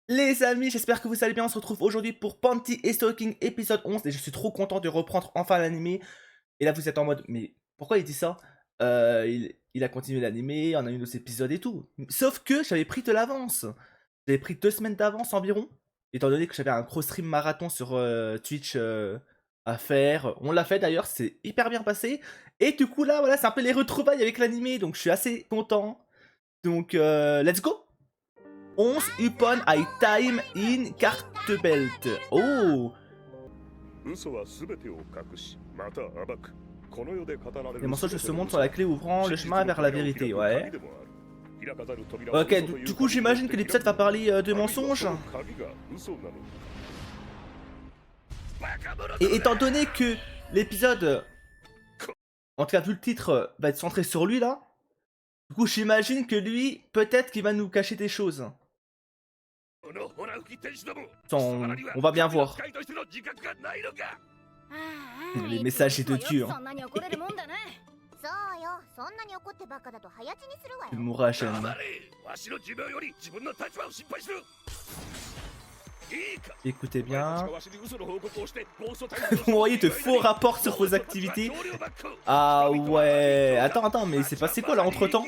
Les amis, j'espère que vous allez bien. On se retrouve aujourd'hui pour Panty et Stalking épisode 11 et je suis trop content de reprendre enfin l'animé. Et là vous êtes en mode, mais pourquoi il dit ça? Il a continué l'animé, on a eu nos épisodes et tout. Sauf que j'avais pris de l'avance. J'avais pris 2 semaines d'avance environ. Étant donné que j'avais un gros stream marathon sur Twitch à faire. On l'a fait d'ailleurs, c'est hyper bien passé. Et du coup là, voilà, c'est un peu les retrouvailles avec l'animé. Donc je suis assez content. Donc let's go! 11 upon I time in Cartebelt. Oh! Les mensonges se montrent sur la clé ouvrant le chemin vers la vérité, ouais. Ok, du coup j'imagine que l'épisode va parler de mensonges. Et étant donné que l'épisode, en tout cas vu le titre, va être centré sur lui là, du coup j'imagine que lui, peut-être qu'il va nous cacher des choses. On va bien voir. Les messagers de Dieu. Hein. Il mourra jeune. Écoutez bien. Vous m'envoyez de faux rapports sur vos activités. Ah ouais. Attends, mais c'est passé quoi là entre temps?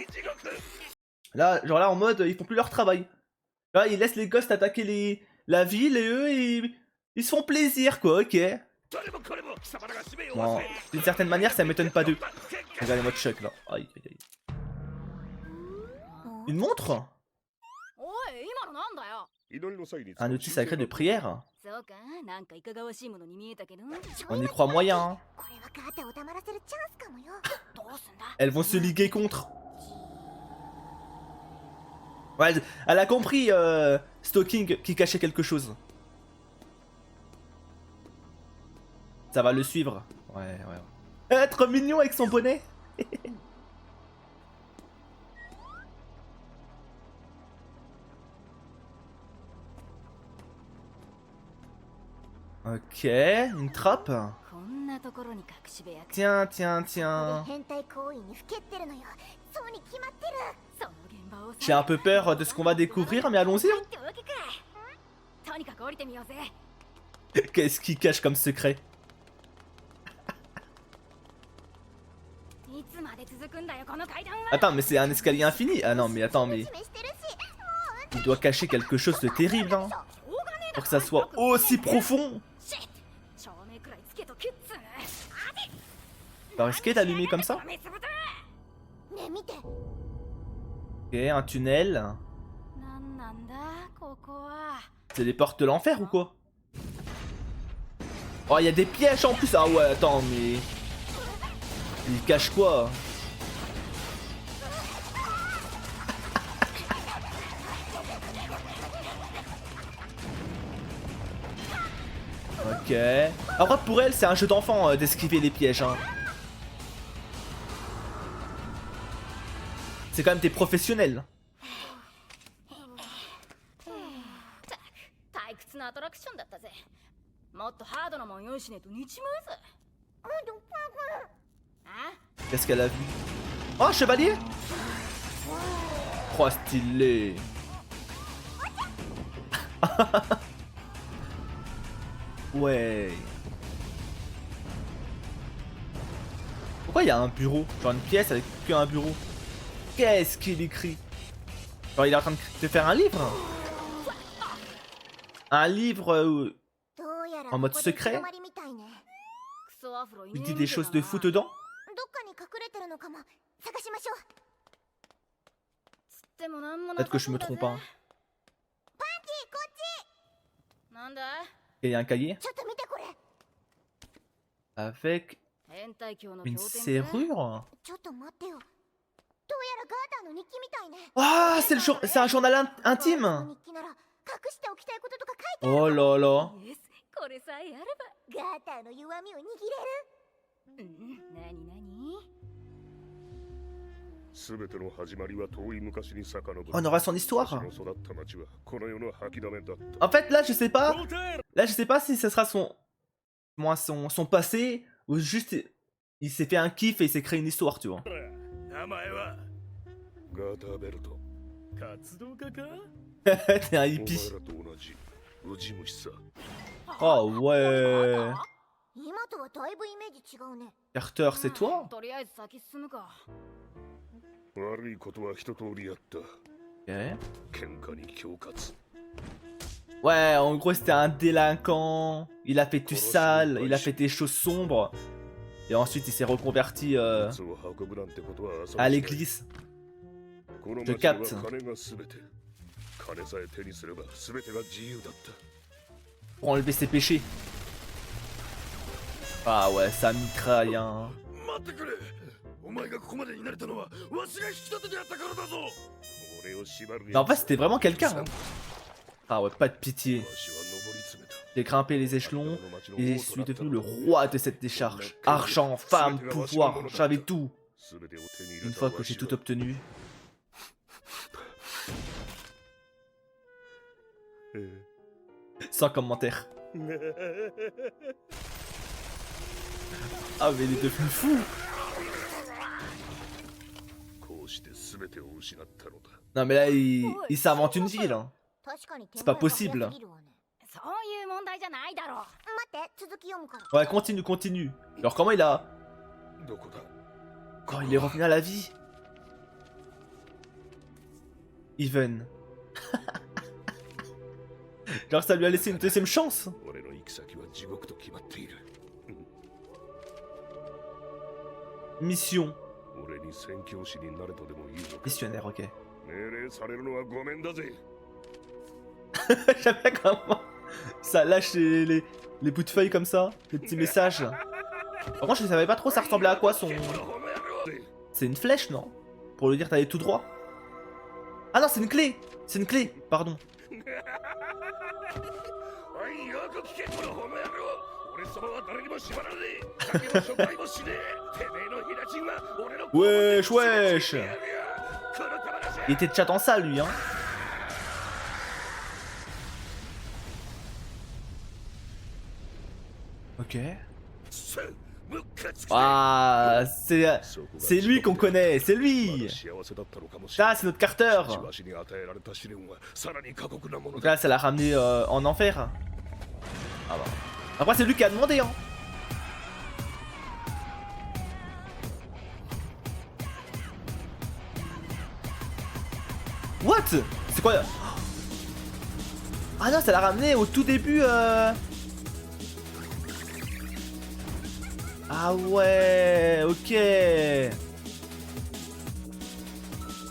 Là, genre là en mode, ils font plus leur travail. Là, ils laissent les ghosts attaquer la ville et eux, ils se font plaisir quoi, ok. Bon, d'une certaine manière, ça m'étonne pas d'eux. Regardez-moi de choc là. Aïe, aïe, aïe. Une montre? Un outil sacré de prière? On y croit moyen. Hein. Elles vont se liguer contre. Ouais, elle a compris, Stalking, qui cachait quelque chose. Ça va le suivre. Ouais. Être mignon avec son bonnet. Ok, une trappe. Tiens. J'ai un peu peur de ce qu'on va découvrir, mais allons-y. Hein. Qu'est-ce qu'il cache comme secret? Attends, mais c'est un escalier infini. Ah non, mais attends, mais... Il doit cacher quelque chose de terrible, hein. Pour que ça soit aussi profond. Pas risqué d'allumer comme ça? Ok, un tunnel. C'est les portes de l'enfer ou quoi? Oh, il y a des pièges en plus. Ah ouais, attends, mais... Il cache quoi? Ok. Après, pour elle, c'est un jeu d'enfant d'esquiver les pièges. Hein. C'est quand même des professionnels. Qu'est-ce qu'elle a vu? Oh, chevalier! Oh, stylé! Ouais. Pourquoi il y a un bureau? Genre une pièce avec qu'un bureau. Qu'est-ce qu'il écrit? Genre il est en train de faire un livre? Un livre en mode secret? Il dit des choses de fou dedans? Peut-être que je me trompe. Hein. Et il y a un cahier? Avec une serrure? Ah, c'est un journal intime. Oh là là. On aura son histoire. En fait, là, je sais pas. Là, je sais pas si ce sera son passé ou juste il s'est fait un kiff et il s'est créé une histoire, tu vois. T'es un hippie. Oh ouais. 今とはだいぶイメージ違うね。 Carter, c'est toi? とりあえず先進むか。悪いことは一通りやった。 Ok. 喧嘩に恐喝。 Ouais, en gros, c'était un délinquant. Il a fait du sale, il a fait des choses sombres. Et ensuite, il s'est reconverti 物を運ぶなんてことは遊び à l'église. この Je 町は capte. 金が全て。金さえ手にすれば全てが自由だった。 Pour enlever ses péchés. Ah ouais, ça mitraille, hein. 待ってくれ。お前がここまでになれたのはわしが引き立ててやったからだぞ。俺を縛る。 Mais en fait, c'était vraiment quelqu'un. Hein. Ah ouais, pas de pitié. わしは上り詰めた。 J'ai grimpé les échelons et je suis devenu le roi de cette décharge. Argent, femme, pouvoir, j'avais tout. 全てを手に入 Une れた fois わ que j'ai し tout は obtenu. Sans commentaire. Ah mais il est devenu fou. こうして全てを失ったのだ。 Non mais là il s'invente une ville. Hein. 確かに C'est pas possible. 手前が早すぎるわね。そういう問題じゃないだろう。待って、続き読むから。 Ouais, continue, continue. Alors comment il a... どこだ。 Quand il est revenu à la vie. Even. Genre ça lui a laissé une deuxième chance. 俺の行き先は地獄と決まっている。 Mission. 俺に宣教師になれとでも言うのか。 Missionnaire, ok. 命令されるのはごめんだぜ。 J'aime bien comment ça lâche les bouts de feuilles comme ça, les petits messages. Par contre, je savais pas trop ça ressemblait à quoi son... C'est une flèche, non? Pour lui dire d'aller tout droit. Ah non, c'est une clé. C'est une clé, pardon. Wesh, wesh. Il était de chat en salle, lui, hein. Ok. Ah, c'est lui qu'on connaît, c'est lui. Ça, c'est notre Carter. Donc là, ça l'a ramené en enfer. Ah bah. Après, c'est lui qui a demandé, hein. What? C'est quoi? Ah non, ça l'a ramené au tout début. Ah ouais, ok.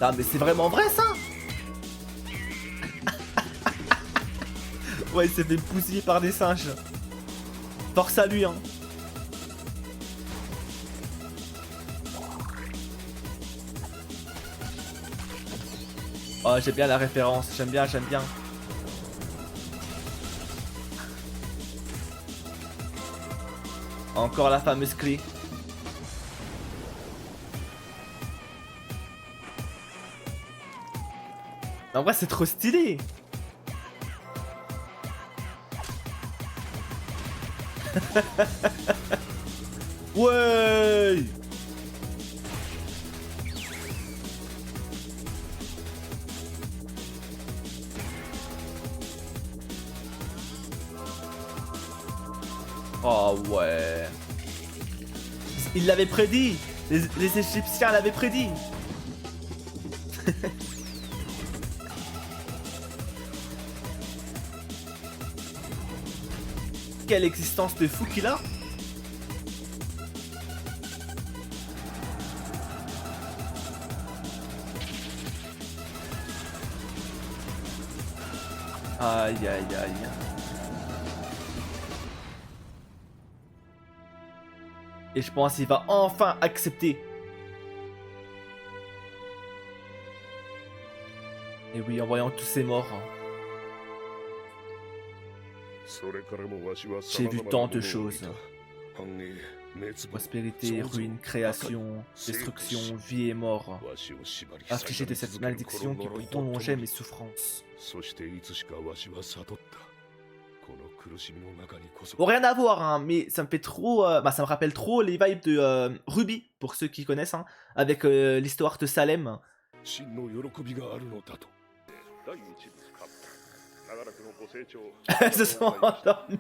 Non mais c'est vraiment vrai ça. Ouais, il s'est fait pousser par des singes. Force à lui, hein. Oh, j'aime bien la référence, j'aime bien, j'aime bien. Encore la fameuse clé. En vrai, c'est trop stylé. Ouais. Oh ouais. Il l'avait prédit. Les Égyptiens l'avaient prédit. Quelle existence de fou qu'il a. Aïe aïe aïe. Et je pense qu'il va enfin accepter. Et oui, en voyant tous ces morts. J'ai vu tant de choses. Prospérité, ruine, création, destruction, vie et mort. Affligé de cette malédiction qui prolongeait mes souffrances. Bon, rien à voir, hein, mais ça me fait trop... bah, ça me rappelle trop les vibes de Ruby, pour ceux qui connaissent, hein, avec l'histoire de Salem. Elles se sont endormies.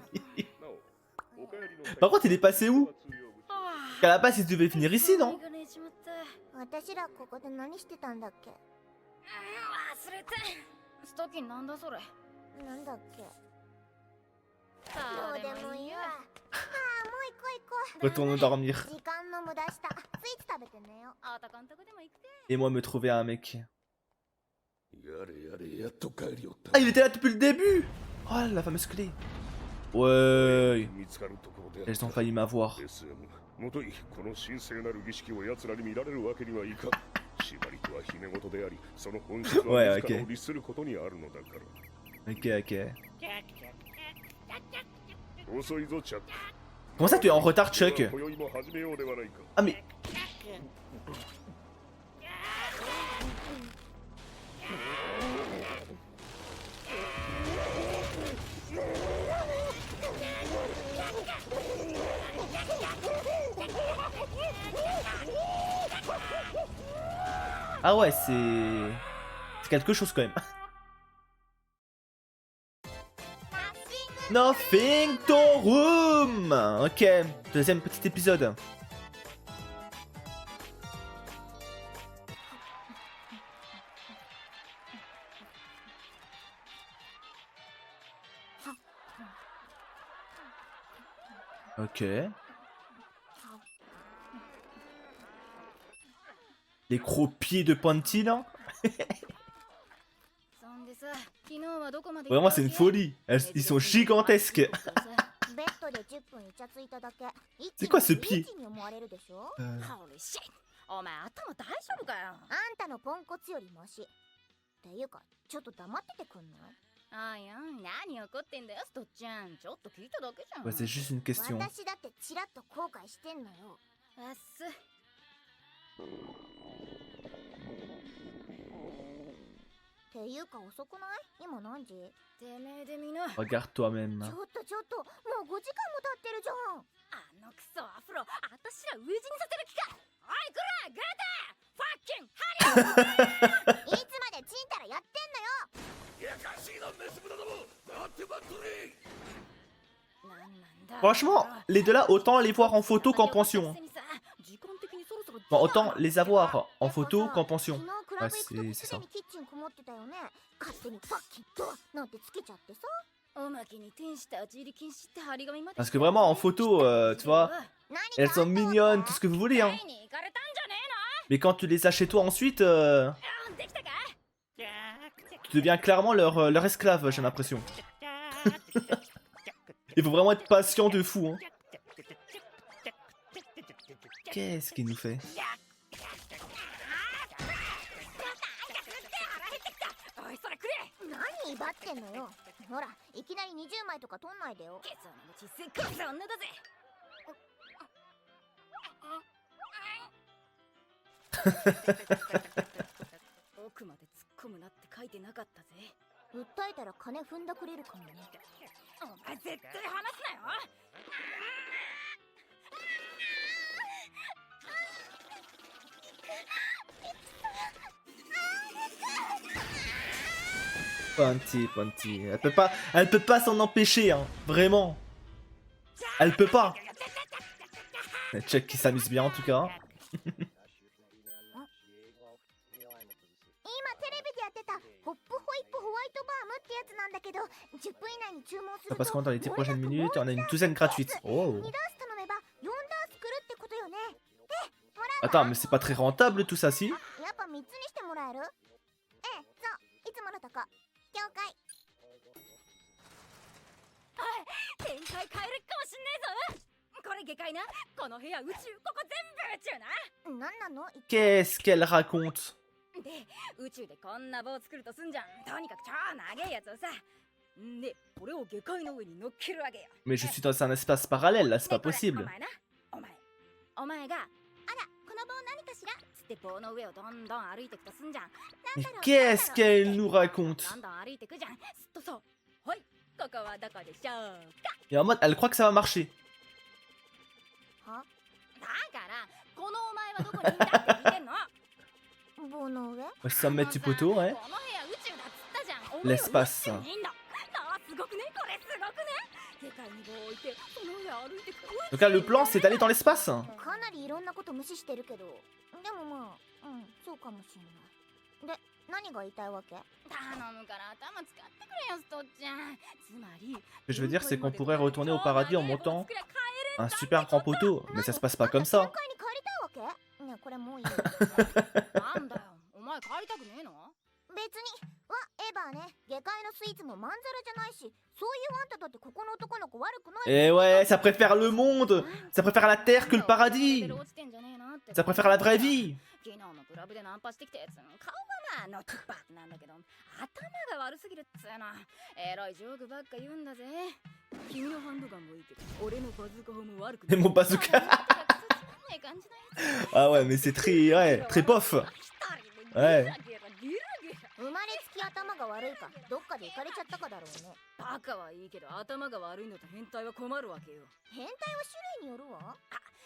Par contre, il est passé où? あ À la base, il devait finir ici, non? あしまった私らここで何してたんだっけ？忘れてストッキンなんだそれなんだっけ？さどうあでもいいわ。ああ、もう行こう行こ Retourne dormir. う。時間の無駄した。スイーツ食べて寝よう。あた監督でも行くて Et moi, me trouver un mec. やれやれやっと帰りよった Ah, il était là depuis le début! Oh, la fameuse clé. Ouais. 見つかるところであった Elles ont failli m'avoir. SM もといこの神聖なる儀式を奴らに見られるわけにはいかん縛りとは姫事でありその本質は Ouais, 自ら ok. を律することにあるのだから Ok, ok. 遅いぞチャック Comment ça, tu es en retard, Chuck? 今宵も始めようではないか Ah, mais. Ah ouais, c'est quelque chose quand même. Nothing to room. Ok, deuxième petit épisode. Ok. Les gros pieds de Panty là. そんでさ昨日はどこまで Vraiment, c'est une folie. Ils sont gigantesques. ベッドで10分イチャついただけ。C'est quoi ce pied 一気に思われるでしょ？ ホリシッお前頭大丈夫かよあんたのポンコツよりマシ。っていうか、ちょっと黙っててくんない？あいや何怒ってんだよストッちゃんちょっと聞いただけじゃん Ouais, c'est juste une question. 私だってちらっと後悔してんのよ。あっすっていうか遅くない？今何時？てめえで見な Regarde toi-même. ちょっとちょっと、もう5時間も経ってるじゃん。あのクソアフロあたしら飢え死にさせる気かおいくらグーターファッキンハリいつまでちんたらやってんのよ。やかしいなメス豚ども待ってばっとれ Franchement, les deux là, autant les voir en photo qu'en pension. Bon, autant les avoir en photo qu'en pension. 昨日クラブ行くと c'est すで ça. にキッチンこもってたよね。勝手にファッキンドアなんてつけちゃってさ。おまけに天使立ち入り禁止って張り紙まで Parce que vraiment, en photo, tu vois, 何 elles か sont mignonnes, tout ce que vous voulez, hein. 買いに行かれたんじゃね Mais quand tu les as chez toi ensuite, えのできたか tu deviens clairement leur esclave, j'ai l'impression. Il faut vraiment être patient de fou, hein. Qu'est-ce qu'il nous fait? おいそれくれ何威張ってんのよ。ほら、いきなり20枚とか取んないでよ。ケツ穴の小さいクズ女だぜ奥まで突っ込むなって書いてなかったぜ訴えたら金踏んだくれるかもね。お前絶対話すなよ Panty. Elle peut pas s'en empêcher, hein. Vraiment. Elle peut pas. Chuck qui s'amuse bien en tout cas. 今テレビでやってたホップホイップホワイトバームってやつなんだけど、10分以内に注文す Ça ると passe quand dans les 10 prochaines minutes? On a une douzaine gratuite. Oh. 2ダース頼めば4ダース来るってことよね。で、もらうわ。 Attends, mais c'est pas très rentable tout ça, si? やっぱ3つにしてもらえる？ええ、そう、いつものとこ。了解。展開変えるかもしんねえぞこれ下界なこの部屋宇宙ここ全部宇宙ななんなの？ Qu'est-ce qu'elle raconte? で宇宙でこんな棒作るとすんじゃんとにかく超長いやつをさんでこれを下界の上に乗っけるわけよ Mais je suis dans un espace parallèle là, c'est pas でこれ possible. お前なお前があらこの棒何かしらつって棒の上をどんどん歩いてくとすんじゃん Mais qu'est-ce qu'elle nous raconte? どんどん歩いてくじゃんすっとそうはいここはどこでしょう Et en mode, elle croit que ça va marcher. は？だからこのお前はどこにいんだって聞いてんの 棒の上？ 100 mètres du poteau, ouais. この部屋宇宙だっつったじゃん L'espace. いいんだすごくね。下界に棒を置いてその上歩いてく。 Donc là, le plan, c'est d'aller dans l'espace. かなりいろんなこと無視してるけど、でもまあそうかもしんない。で、何が言いたいわけ？頼むから頭使ってくれよストッちゃん。つまり Ce que je veux dire, c'est qu'on pourrait retourner au paradis en montant un super grand poteau. Mais ça se passe pas comme 限 ça. 界に帰りたいわけ？ねえ、これもういいよ。なんだよ、お前帰りたくねえの？別にエヴァね、下界のスイーツもまんざらじゃないし、そういうあんただってここの男の子悪くない。 Et ouais, ça préfère le monde. Ça préfère la terre que le paradis. Ça préfère la vraie vie. 昨日もクラブでナンパしてきたやつ、顔がまあノットバッなんだけど、頭が悪すぎるっつうの。エロいジョークばっか言うんだぜ。君のハンドガンもいいけど、俺のバズーカ砲も悪くない。 Et mon bazooka. Ah ouais, mais c'est très, ouais, très bof. Ouais. 生まれつき頭が悪いか、どっかで行かれちゃったかだろうね。バカはいいけど、頭が悪いのと変態は困るわけよ。変態は種類によるわ。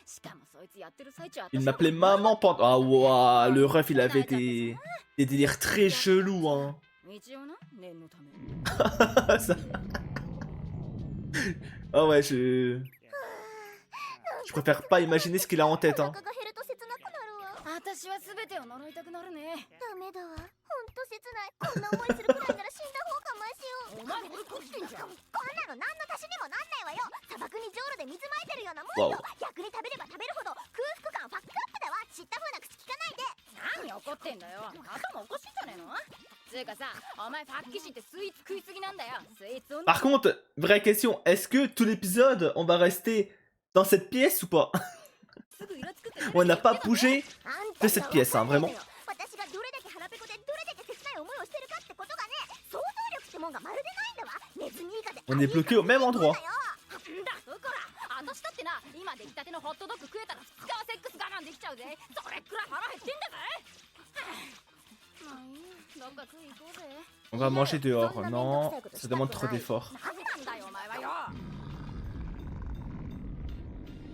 しかもそいつやってる最中、 Il m'appelait maman pendant... Ah ouah, le ref, il avait des délires très chelous, hein. 一応な、念のため。 Ça- Ah ouais, je préfère pas imaginer ce qu'il a en tête, お hein. 腹が減ると切なくなるわ。私は全てを呪いたくなるね。ダメだわ、ほんと切ない。こんな思いするくらいなら死んだ方がマシよ。お前これ食ってんじゃん。こんなの何の足しにもなんないわよ。砂漠にじょうろで水まいてるようなもんよ。逆に食べれば食べるほど空腹感ファックアップだわ。知った風な口聞かないで。何怒ってんだよ。頭おかしいんじゃねえの？つうかさ、お前ファッキシってスイーツ食いすぎなんだよ。スイーツを。 Par contre, vraie question, est-ce que tout l'épisode, on va rester dans cette pièce ou pas? On n'a pas bougé de cette pièce, hein, vraiment. On est bloqué au même endroit. 私だってな、今出来たてのホットドッグ食えたら2日はセックス我慢できちゃうぜ。それくらい腹減ってんだぜ。まあいいや、どっか食い行こうぜ。 On va manger dehors. Non, ça demande trop d'efforts. なんだよお前はよ。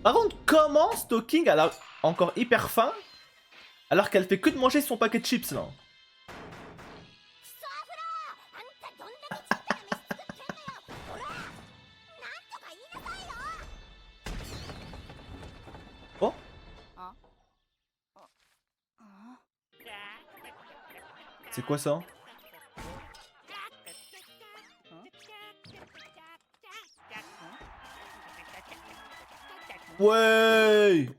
Par contre, comment Stalking a l'air encore hyper faim alors qu'elle fait que de manger son paquet de chips là? Oh? C'est quoi ça? Ouais.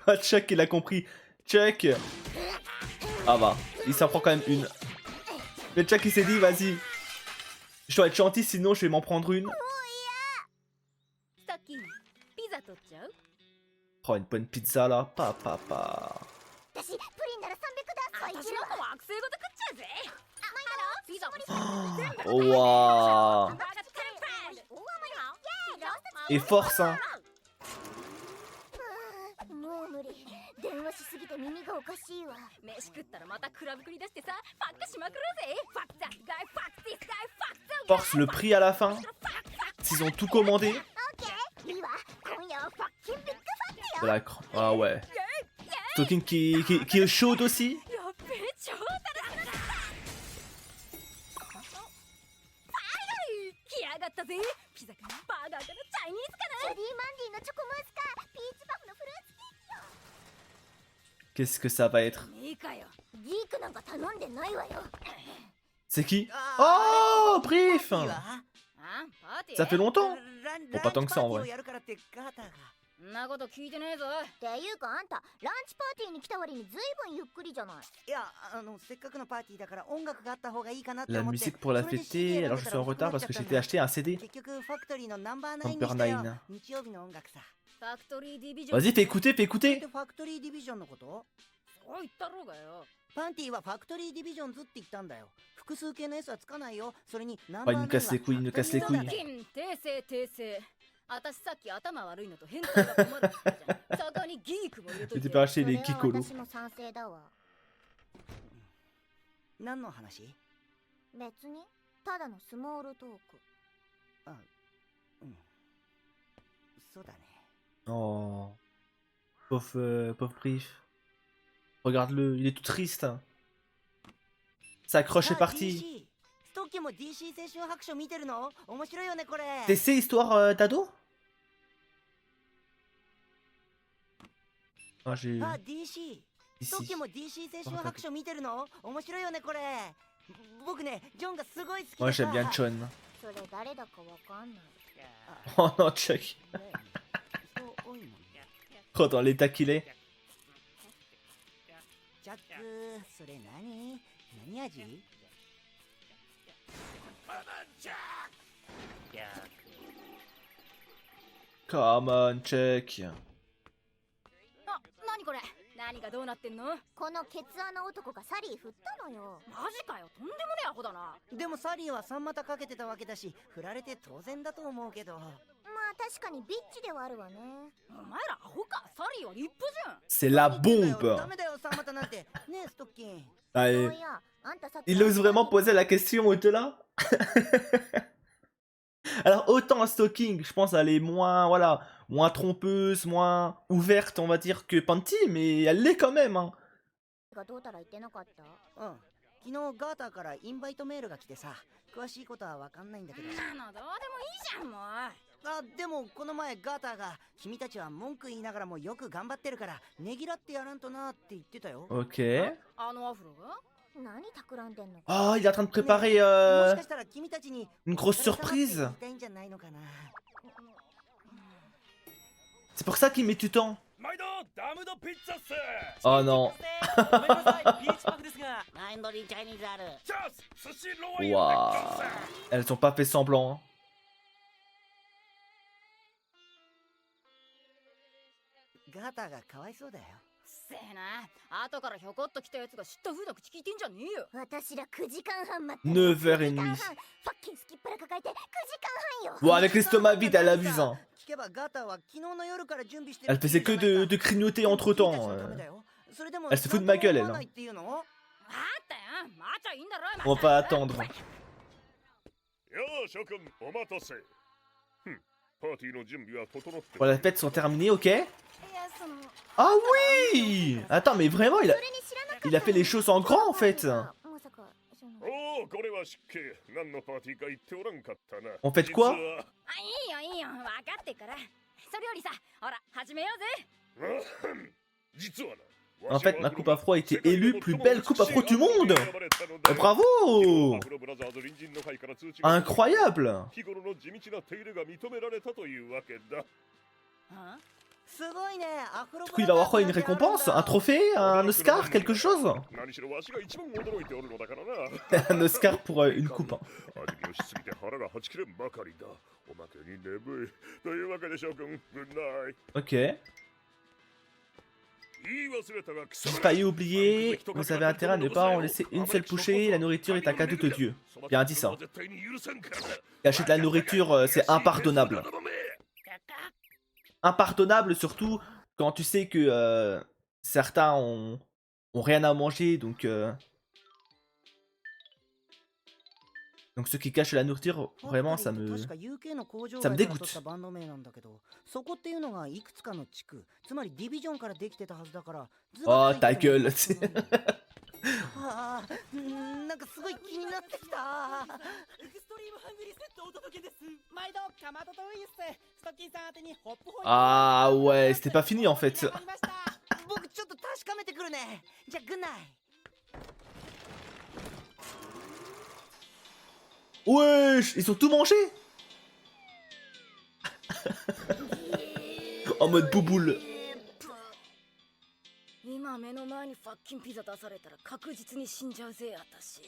Ah, Chuck, il a compris. Chuck. Ah bah, il s'en prend quand même une. Mais Chuck, il s'est dit, vas-y. Je dois être gentil, sinon je vais m'en prendre une. Oh, une bonne pizza là. Pa. Oh, waouh. Et force, hein. もう無理。電話しすぎて耳がおかしいわ。飯食ったらまたクラブ繰り出してさ、ファックしまくるぜ。ファックザガイ、ファックディスガイ、ファックザ。 Force le prix à la fin. S'ils ont tout commandé. De la cran. Ah ouais. Stalking qui est chaude aussi. Qu'est-ce que ça va être? C'est qui? Oh, Brief! Ça fait longtemps? Bon, pas tant que ça en vrai. んなこと聞いてねえぞ。っていうかあんたランチパーティーに来た割にずいぶんゆっくりじゃない。いや、せっかくのパーティーだから音楽があった方がいいかなって La 思って。 musique pour la fêter. Alors je suis en retard parce que j'étais acheté un CD. 結局ファクトリーのナンバーナインに Number したよ。 9. 日曜日の音楽さ。ファクトリーディビジョン。 Vas-y, fais écouter, fais écouter. ファクトリーディビジョンのこと？そう言ったろうがよ。パンティはファクトリーディビジョンズって言ったんだよ。複数形の S はつかないよ。それにナン Oh, バー il ナイ nous ン casse les couilles, il nous casse les couilles. 訂正。私さっき頭悪いのと変態が困るって言ったじゃん。そこにギークも入れとい J'étais て。 pas acheté les Kikolo. 私も賛成だわ。何の話？別にただのスモールトーク。あ、うん。そうだね。 Oh. Pauvre Brief. Regarde-le, il est tout triste. Ça accroche, c'est あ parti. DC ストッキーも DC 青春白書見てるの？面白いよねこれ。 TC histoire d'ado? Ah, j'ai あ DC ストッキー ici. も DC 青春白書見てるの？面白いよねこれ。僕ねジョンがすごい好き Moi でさ。 j'aime bien Chon. それ誰だかわかんない。 Oh non, Chuck. 人多いもん。 Oh, dans l'état qu'il est. ジャック、それ何味？ Come on, Chuck. あ、何これ？何がどうなってんの？このケツ穴男がサリー振ったのよ。マジかよ、とんでもねえアホだな。でもサリーは三股かけてたわけだし、振られて当然だと思うけど。まあ確かにビッチではあるわね。お前らアホか？サリーは立派じゃん。 C'est la ダ bombe. メだよ三股なんて。ねえストッキン。 Allez. そういや、あんたさっき Il ose vraiment poser la question au-delà. Alors autant Stalking, je pense elle est moins, voilà, moins trompeuse, moins ouverte, on va dire, que Panty, mais elle l'est quand même. Hein. がどうたら言ってなかった？うん。昨日ガーターからインバイトメールが来てさ、詳しいことはわかんないんだけど。なのどうでもいいじゃんもう。あ、でもこの前ガーターが君たちは文句言いながらもよく頑張ってるからねぎらってやらんとなって言ってたよ。 Ok. あのアフロが？何企んでんの？ Oh, il est en train de préparer もしかしたら君たちに une grosse surprise. 言いたいんじゃないのかな。 C'est pour ça qu'il met du temps. 毎度ダムドピッツァっす。 Oh non. ごめんなさい、ピーチパフですが。マインドリーチャイニーズある。チャンス寿司ロワイヤルで Waouh. ゴン Elles ont pas fait semblant. Hein. ガーターがかわいそうだよ。せえな。後からひょこっと来たやつが知った風な口聞いてんじゃねえよ。私ら9時間半待って。 9h30. 9時間半ファッキンスキップラ抱えて9時間半よ。 Bon, avec l'estomac vide, elle abuse. Hein. 聞けばガーターは昨日の夜から準備して Elle faisait que de grignoter entre temps. Elle se fout de ma gueule, elle. Hein. あったよ。待ちゃいいんだろ。 On va pas attendre. よー諸君お待たせ。パーティーの準備は整って Bon, les fêtes sont terminées, ok. いやその Ah oui. Attends, mais vraiment, il a fait les choses en grand, en fait. まさかそのおおこれは失敬。何のパーティーか言っておらんかったな。 On fait quoi? あ、いいよ分かってっから。それよりさ、ほら始めようぜ。実はな。 En fait, ma coupe afro a été élue plus belle coupe afro du monde. Bravo. Incroyable. 日頃の地道な手入れが認められたというわけだ。すごいね。アフロ Du coup, il va avoir quoi? Une récompense? Un trophée? Un Oscar? Quelque chose? 何しろわしが一番驚いておるのだからな。 Un Oscar pour une coupe. Hein. 味見をしすぎて腹がはち切れんばかりだ。おまけに眠い。というわけで諸君、グッナイ。 Ok. 言い忘れたが、貴様 J'ai failli oublier. Vous avez intérêt à ne pas en laisser une seule bouchée. La nourriture est un cadeau de Dieu. Bien dit ça. Gâcher de la nourriture, c'est impardonnable. Impardonnable surtout quand tu sais que certains ont rien à manger, donc ceux qui cachent la nourriture, vraiment ça me dégoûte. そこっていうのがいくつかの地区、つまりディビジョンからできてたはずだから。 Oh ta gueule. ああ、なんかすごい気になってきた。エクストリームハングリーセットお届けです。毎度かまどとウイスストッキンさん宛てにホップホイップ。 Ah ouais, c'était pas fini en fait. 僕ちょっと確かめてくるね。じゃあグッナイ。 Wesh, ils ont tout mangé. En mode bouboule. 今目の前にファッキンピザ出されたら確実に死んじゃうぜ私。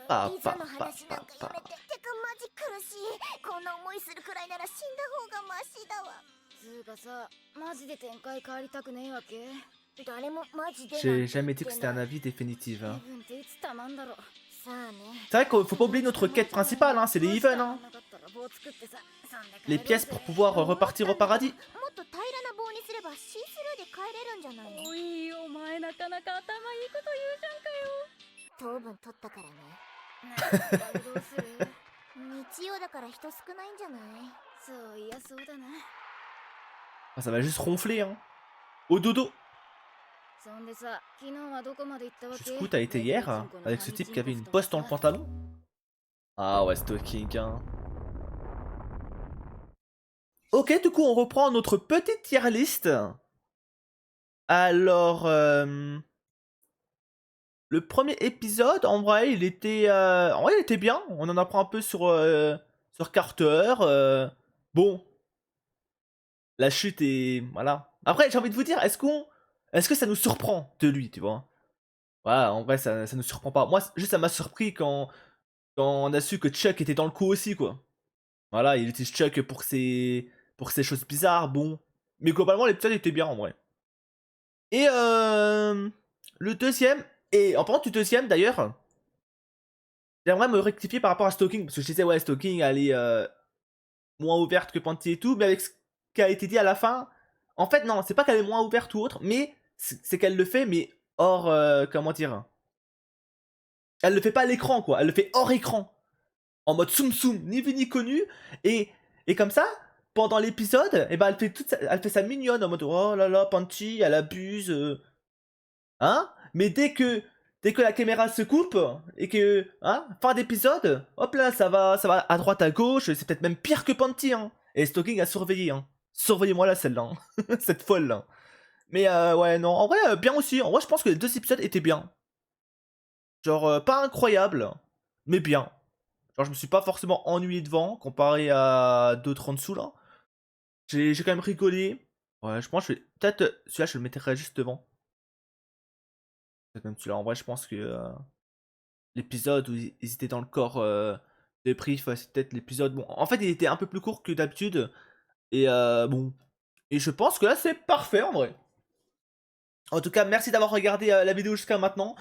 パピザの話なんかやめて。てかマジ苦しい。こんな思いするくらいなら死んだ方がマシだわ。つうかさ、マジで展開変わりたくねえわけ？誰もマジで。 J'ai jamais dit que c'était un avis définitif. Hein. 自分っていつたまんだろ。さあね。 C'est vrai qu'il faut pas oublier notre quête principale, hein, c'est les even. Hein. Les pièces pour pouvoir repartir au paradis. もっと平らな棒にすればシースルーで帰れるんじゃないの？おいお前なかなか頭いいこと言うじゃんかよ。糖分取ったからね。どうする？日曜だから人少ないんじゃない？そういやそうだな。 Ah, ça va juste ronfler. Hein. Au dodo. Jusqu'où t'as été hier avec ce type qui avait une poste dans le pantalon? Ah ouais, stalking, hein. Ok, du coup, on reprend notre petite tier list. Alors, le premier épisode, en vrai, il était bien. On en apprend un peu sur Carter. Bon, la chute est... Voilà. Après, j'ai envie de vous dire, est-ce que ça nous surprend de lui, tu vois? Ouais, en vrai, ça nous surprend pas. Moi, juste, ça m'a surpris quand on a su que Chuck était dans le coup aussi, quoi. Voilà, il utilise Chuck pour ses choses bizarres, bon. Mais globalement, l'épisode était bien, en vrai. Et le deuxième, et en parlant du deuxième, d'ailleurs, j'aimerais me rectifier par rapport à Stalking, parce que je disais, ouais, Stalking, elle est moins ouverte que Panty et tout, mais avec ce qui a été dit à la fin, en fait, non, c'est pas qu'elle est moins ouverte ou autre, mais c'est qu'elle le fait, mais hors, comment dire, elle le fait pas à l'écran, quoi, elle le fait hors écran, en mode soum soum, ni vu ni connu, et comme ça, pendant l'épisode, eh ben, elle fait sa mignonne, en mode, oh là là, Panty, elle abuse, hein, mais dès que la caméra se coupe et que, hein, fin d'épisode, hop là, ça va à droite à gauche, c'est peut-être même pire que Panty, hein. Et Stalking a surveillé, hein. Surveillez-moi là, celle-là, hein. Cette folle là. Mais ouais, non, en vrai, bien aussi. En vrai, je pense que les deux épisodes étaient bien. Genre, pas incroyable, mais bien. Genre, je me suis pas forcément ennuyé devant, comparé à d'autres en dessous là. J'ai quand même rigolé. Ouais, je pense que peut-être celui-là, je le mettrais juste devant. Peut-être même celui-là, en vrai, je pense que l'épisode où ils étaient dans le corps de Priv, c'est peut-être l'épisode. Bon, en fait, il était un peu plus court que d'habitude. Et bon. Et je pense que là, c'est parfait en vrai. En tout cas, merci d'avoir regardé la vidéo jusqu'à maintenant.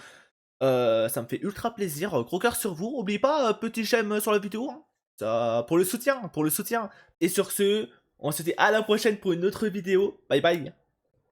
Ça me fait ultra plaisir. Gros cœur sur vous. N'oubliez pas, petit j'aime sur la vidéo. Hein. Ça, pour le soutien. Et sur ce, on se dit à la prochaine pour une autre vidéo. Bye bye.